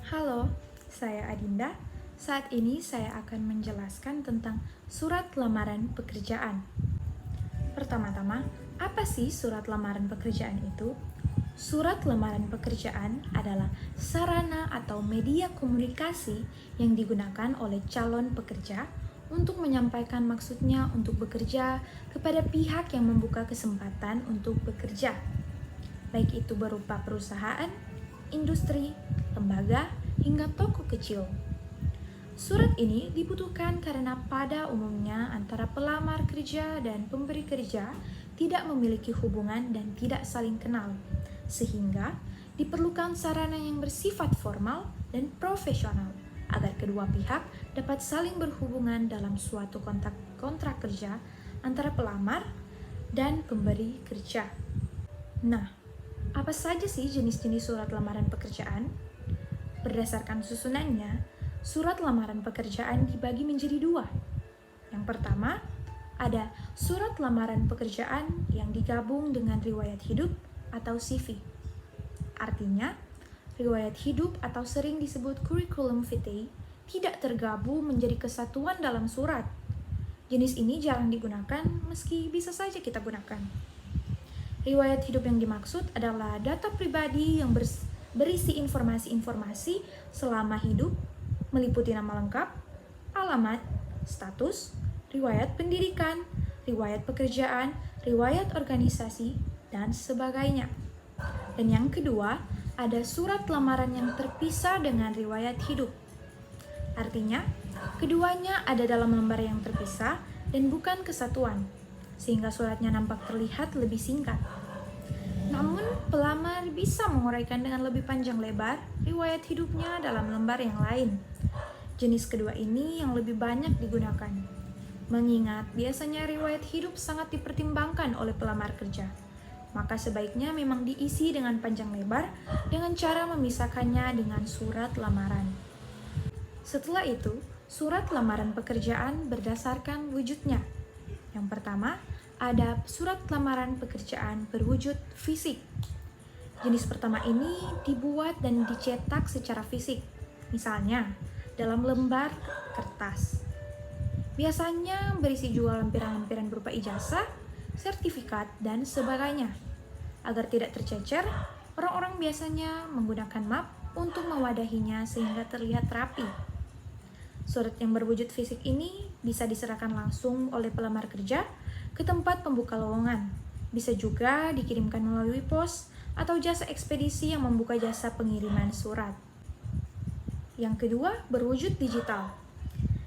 Halo, saya Adinda. Saat ini saya akan menjelaskan tentang surat lamaran pekerjaan. Pertama-tama, apa sih surat lamaran pekerjaan itu? Surat lamaran pekerjaan adalah sarana atau media komunikasi yang digunakan oleh calon pekerja untuk menyampaikan maksudnya untuk bekerja kepada pihak yang membuka kesempatan untuk bekerja, baik itu berupa perusahaan, industri, lembaga, hingga toko kecil. Surat ini dibutuhkan karena pada umumnya antara pelamar kerja dan pemberi kerja tidak memiliki hubungan dan tidak saling kenal, sehingga diperlukan sarana yang bersifat formal dan profesional agar kedua pihak dapat saling berhubungan dalam suatu kontrak kerja antara pelamar dan pemberi kerja. Nah, apa saja sih jenis-jenis surat lamaran pekerjaan? Berdasarkan susunannya, surat lamaran pekerjaan dibagi menjadi dua. Yang pertama, ada surat lamaran pekerjaan yang digabung dengan riwayat hidup atau CV. Artinya, riwayat hidup atau sering disebut curriculum vitae tidak tergabung menjadi kesatuan dalam surat. Jenis ini jarang digunakan meski bisa saja kita gunakan. Riwayat hidup yang dimaksud adalah data pribadi yang berisi informasi-informasi selama hidup, meliputi nama lengkap, alamat, status, riwayat pendidikan, riwayat pekerjaan, riwayat organisasi, dan sebagainya. Dan yang kedua, ada surat lamaran yang terpisah dengan riwayat hidup. Artinya, keduanya ada dalam lembar yang terpisah dan bukan kesatuan, sehingga suratnya nampak terlihat lebih singkat. Namun, pelamar bisa menguraikan dengan lebih panjang lebar riwayat hidupnya dalam lembar yang lain. Jenis kedua ini yang lebih banyak digunakan, mengingat biasanya riwayat hidup sangat dipertimbangkan oleh pelamar kerja. Maka sebaiknya memang diisi dengan panjang lebar dengan cara memisahkannya dengan surat lamaran. Setelah itu, surat lamaran pekerjaan berdasarkan wujudnya. Yang pertama, ada surat lamaran pekerjaan berwujud fisik. Jenis pertama ini dibuat dan dicetak secara fisik, misalnya dalam lembar kertas. Biasanya berisi juga lampiran-lampiran berupa ijazah, sertifikat, dan sebagainya. Agar tidak tercecer, orang-orang biasanya menggunakan map untuk mewadahinya sehingga terlihat rapi. Surat yang berwujud fisik ini bisa diserahkan langsung oleh pelamar kerja ke tempat pembuka lowongan. Bisa juga dikirimkan melalui pos atau jasa ekspedisi yang membuka jasa pengiriman surat. Yang kedua, berwujud digital.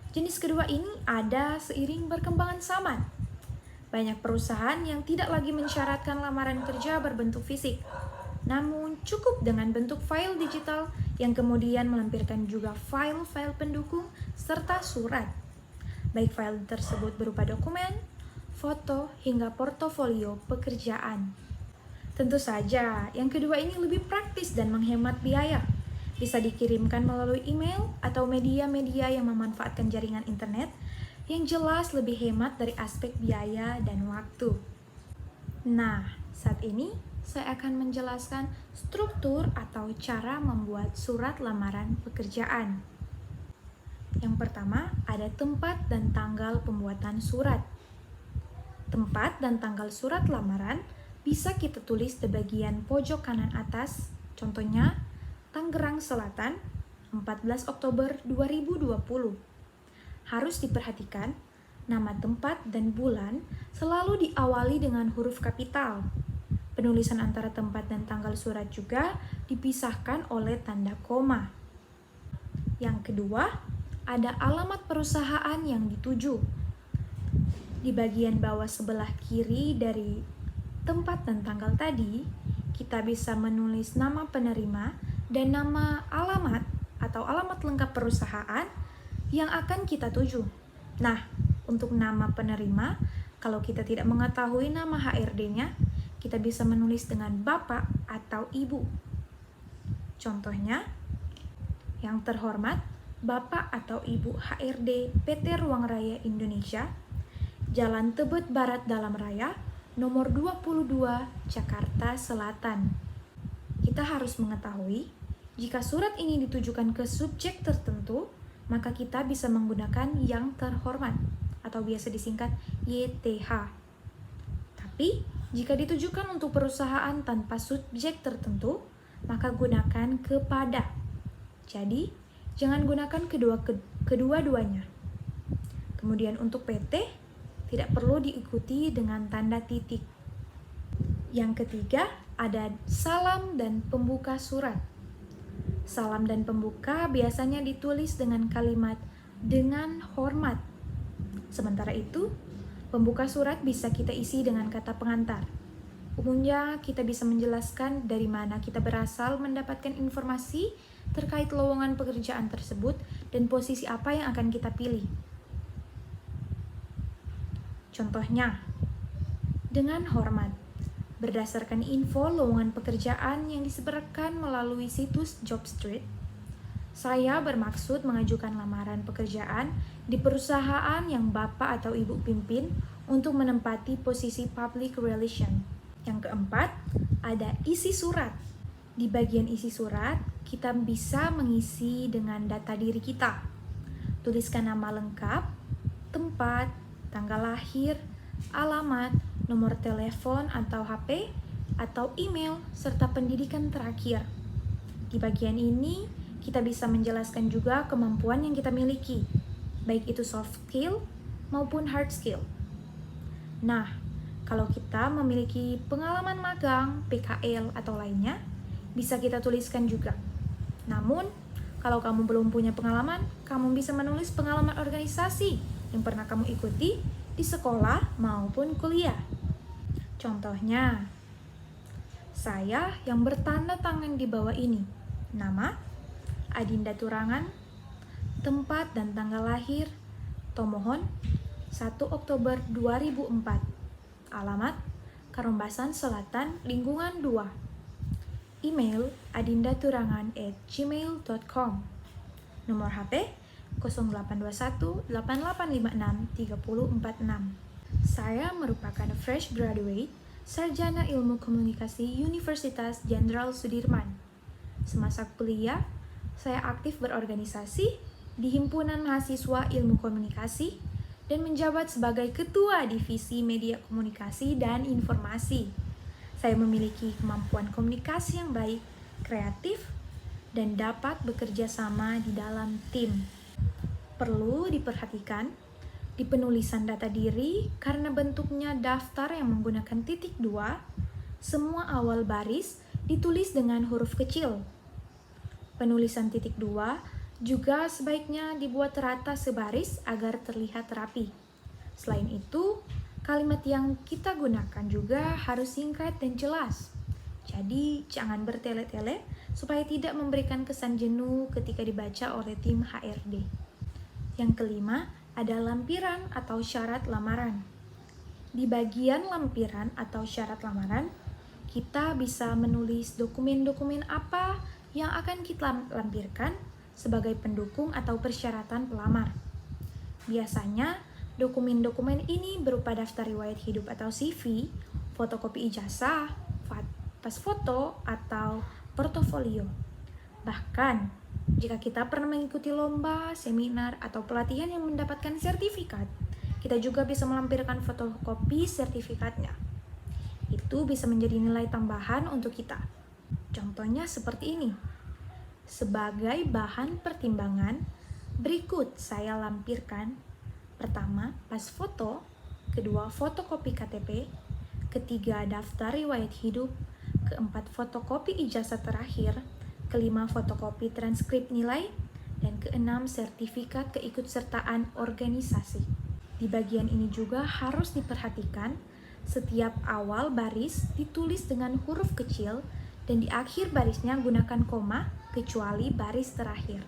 Jenis kedua ini ada seiring berkembangan zaman. Banyak perusahaan yang tidak lagi mensyaratkan lamaran kerja berbentuk fisik, namun cukup dengan bentuk file digital yang kemudian melampirkan juga file-file pendukung serta surat. Baik file tersebut berupa dokumen, foto, hingga portofolio pekerjaan. Tentu saja, yang kedua ini lebih praktis dan menghemat biaya. Bisa dikirimkan melalui email atau media-media yang memanfaatkan jaringan internet yang jelas lebih hemat dari aspek biaya dan waktu. Nah, saat ini saya akan menjelaskan struktur atau cara membuat surat lamaran pekerjaan. Yang pertama, ada tempat dan tanggal pembuatan surat. Tempat dan tanggal surat lamaran bisa kita tulis di bagian pojok kanan atas, contohnya Tangerang Selatan, 14 Oktober 2020. Harus diperhatikan, nama tempat dan bulan selalu diawali dengan huruf kapital. Penulisan antara tempat dan tanggal surat juga dipisahkan oleh tanda koma. Yang kedua, ada alamat perusahaan yang dituju. Di bagian bawah sebelah kiri dari tempat dan tanggal tadi, kita bisa menulis nama penerima dan nama alamat atau alamat lengkap perusahaan yang akan kita tuju. Nah, untuk nama penerima, kalau kita tidak mengetahui nama HRD-nya, kita bisa menulis dengan Bapak atau Ibu. Contohnya, yang terhormat, Bapak atau Ibu HRD PT Ruang Raya Indonesia, Jalan Tebet Barat Dalam Raya, nomor 22, Jakarta Selatan. Kita harus mengetahui Jika surat ini ditujukan ke subjek tertentu, maka kita bisa menggunakan yang terhormat atau biasa disingkat YTH. Tapi, jika ditujukan untuk perusahaan tanpa subjek tertentu, maka gunakan kepada. Jadi, jangan gunakan kedua-duanya. Kemudian untuk PT, tidak perlu diikuti dengan tanda titik. Yang ketiga, ada salam dan pembuka surat. Salam dan pembuka biasanya ditulis dengan kalimat "dengan hormat". Sementara itu, pembuka surat bisa kita isi dengan kata pengantar. Umumnya, kita bisa menjelaskan dari mana kita berasal mendapatkan informasi terkait lowongan pekerjaan tersebut dan posisi apa yang akan kita pilih. Contohnya, dengan hormat, berdasarkan info lowongan pekerjaan yang disebarkan melalui situs Jobstreet, saya bermaksud mengajukan lamaran pekerjaan di perusahaan yang Bapak atau Ibu pimpin untuk menempati posisi public relation. Yang keempat, ada isi surat. Di bagian isi surat, kita bisa mengisi dengan data diri kita. Tuliskan nama lengkap, tempat, tanggal lahir, alamat, nomor telepon atau HP, atau email, serta pendidikan terakhir. Di bagian ini, kita bisa menjelaskan juga kemampuan yang kita miliki, baik itu soft skill maupun hard skill. Nah, kalau kita memiliki pengalaman magang, PKL, atau lainnya, bisa kita tuliskan juga. Namun, kalau kamu belum punya pengalaman, kamu bisa menulis pengalaman organisasi yang pernah kamu ikuti di sekolah maupun kuliah. Contohnya, saya yang bertanda tangan di bawah ini. Nama, Adinda Turangan, tempat dan tanggal lahir, Tomohon, 1 Oktober 2004. Alamat, Karombasan Selatan, Lingkungan 2. Email, adindaturangan@gmail.com. Nomor HP, 0821 8856 3046. Saya merupakan fresh graduate, sarjana ilmu komunikasi Universitas Jenderal Sudirman. Semasa kuliah, saya aktif berorganisasi di Himpunan Mahasiswa Ilmu Komunikasi dan menjabat sebagai Ketua Divisi Media Komunikasi dan Informasi. Saya memiliki kemampuan komunikasi yang baik, kreatif, dan dapat bekerja sama di dalam tim. Perlu diperhatikan di penulisan data diri, karena bentuknya daftar yang menggunakan titik 2, semua awal baris ditulis dengan huruf kecil. Penulisan titik 2 juga sebaiknya dibuat rata sebaris agar terlihat rapi. Selain itu, kalimat yang kita gunakan juga harus singkat dan jelas. Jadi, jangan bertele-tele supaya tidak memberikan kesan jenuh ketika dibaca oleh tim HRD. Yang kelima, ada lampiran atau syarat lamaran. Di bagian lampiran atau syarat lamaran, kita bisa menulis dokumen-dokumen apa yang akan kita lampirkan sebagai pendukung atau persyaratan pelamar. Biasanya, dokumen-dokumen ini berupa daftar riwayat hidup atau CV, fotokopi ijazah, pas foto, atau portofolio. Bahkan, jika kita pernah mengikuti lomba, seminar, atau pelatihan yang mendapatkan sertifikat, kita juga bisa melampirkan fotokopi sertifikatnya. Itu bisa menjadi nilai tambahan untuk kita. Contohnya seperti ini. Sebagai bahan pertimbangan, berikut saya lampirkan: pertama, pas foto; kedua, fotokopi KTP; ketiga, daftar riwayat hidup; keempat, fotokopi ijazah terakhir; kelima, fotokopi transkrip nilai; dan keenam, sertifikat keikutsertaan organisasi. Di bagian ini juga harus diperhatikan, setiap awal baris ditulis dengan huruf kecil dan di akhir barisnya gunakan koma kecuali baris terakhir.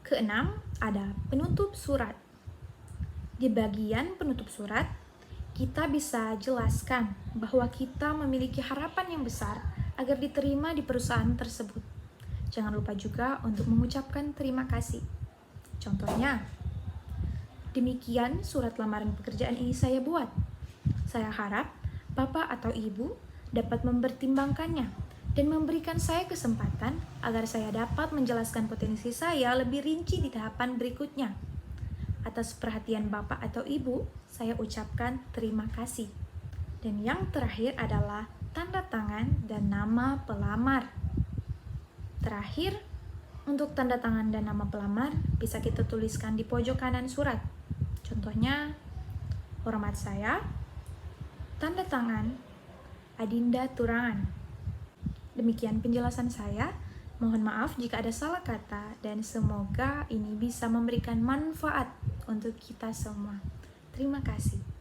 Keenam, ada penutup surat. Di bagian penutup surat, kita bisa jelaskan bahwa kita memiliki harapan yang besar agar diterima di perusahaan tersebut. Jangan lupa juga untuk mengucapkan terima kasih. Contohnya, demikian surat lamaran pekerjaan ini saya buat. Saya harap Bapak atau Ibu dapat mempertimbangkannya dan memberikan saya kesempatan agar saya dapat menjelaskan potensi saya lebih rinci di tahapan berikutnya. Atas perhatian Bapak atau Ibu, saya ucapkan terima kasih. Dan yang terakhir adalah tanda tangan dan nama pelamar. Terakhir, untuk tanda tangan dan nama pelamar bisa kita tuliskan di pojok kanan surat. Contohnya, hormat saya, tanda tangan, Adinda Turangan. Demikian penjelasan saya. Mohon maaf jika ada salah kata dan semoga ini bisa memberikan manfaat untuk kita semua. Terima kasih.